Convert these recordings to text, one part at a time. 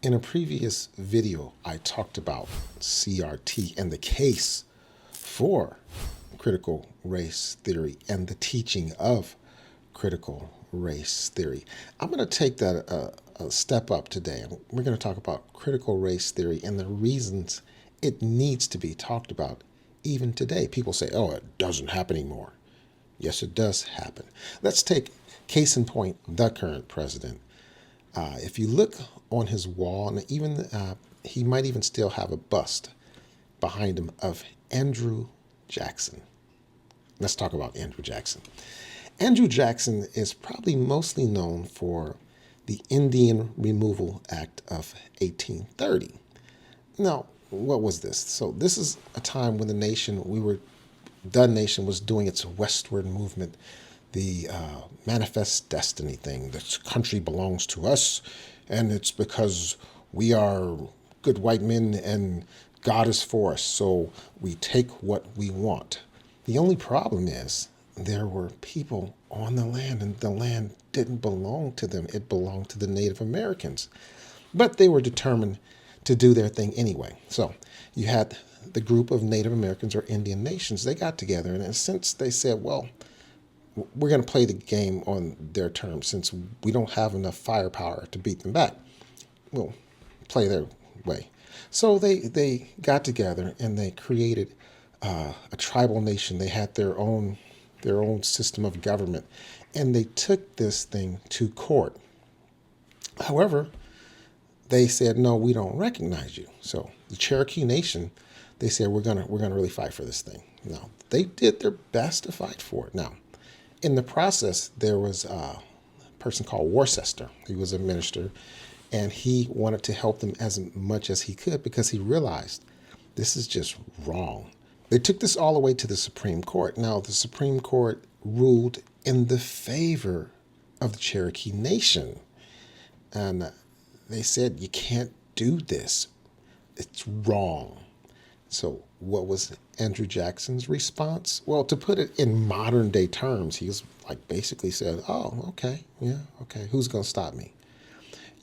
In a previous video, I talked about CRT and the case for critical race theory and the teaching of critical race theory. I'm going to take that a step up today. We're going to talk about critical race theory and the reasons it needs to be talked about even today. People say, oh, it doesn't happen anymore. Yes, it does happen. Let's take case in point, the current president. If you look on his wall, and even he might even still have a bust behind him of Andrew Jackson. Let's talk about Andrew Jackson. Andrew Jackson is probably mostly known for the Indian Removal Act of 1830. Now, what was this? So this is a time when the nation was doing its westward movement, the manifest destiny thing. This country belongs to us, and it's because we are good white men and God is for us, so we take what we want. The only problem is there were people on the land, and the land didn't belong to them. It belonged to the Native Americans. But they were determined to do their thing anyway. So you had the group of Native Americans or Indian nations. They got together, and in a sense, they said, well, we're going to play the game on their terms. Since we don't have enough firepower to beat them back, we'll play their way. So they got together and they created a tribal nation. They had their own system of government, and they took this thing to court. However, they said, no, we don't recognize you. So the Cherokee Nation, they said, we're gonna really fight for this thing. Now, they did their best to fight for it. Now, in the process, there was a person called Worcester. He was a minister, and he wanted to help them as much as he could because he realized this is just wrong. They took this all the way to the Supreme Court. Now, the Supreme Court ruled in the favor of the Cherokee Nation. And they said, you can't do this. It's wrong. So what was Andrew Jackson's response? Well, to put it in modern day terms, he was like basically said, oh, okay, yeah, okay, who's going to stop me?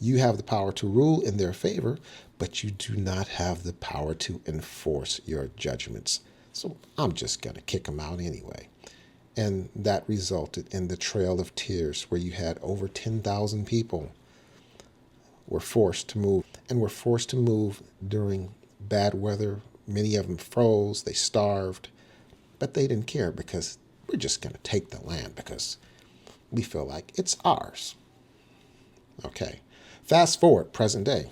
You have the power to rule in their favor, but you do not have the power to enforce your judgments. So I'm just going to kick them out anyway. And that resulted in the Trail of Tears, where you had over 10,000 people were forced to move, and were forced to move during bad weather. Many of them froze, they starved, but they didn't care because we're just going to take the land because we feel like it's ours. Okay. Fast forward, present day.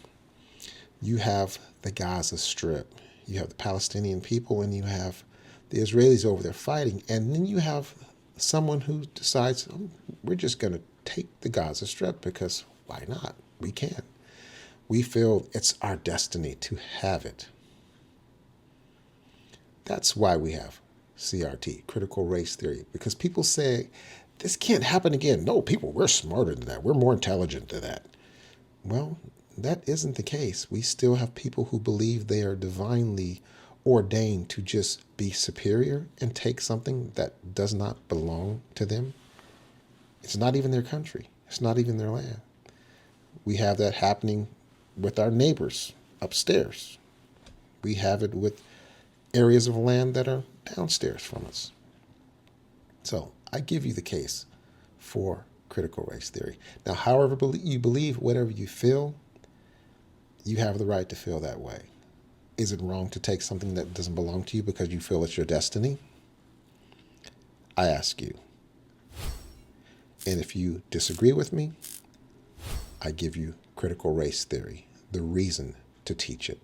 You have the Gaza Strip. You have the Palestinian people, and you have the Israelis over there fighting. And then you have someone who decides, oh, we're just going to take the Gaza Strip because why not? We can. We feel it's our destiny to have it. That's why we have CRT, critical race theory, because people say, this can't happen again. No, people, we're smarter than that. We're more intelligent than that. Well, that isn't the case. We still have people who believe they are divinely ordained to just be superior and take something that does not belong to them. It's not even their country. It's not even their land. We have that happening with our neighbors upstairs. We have it with areas of land that are downstairs from us. So I give you the case for critical race theory. Now, however you believe, whatever you feel, you have the right to feel that way. Is it wrong to take something that doesn't belong to you because you feel it's your destiny? I ask you. And if you disagree with me, I give you critical race theory, the reason to teach it.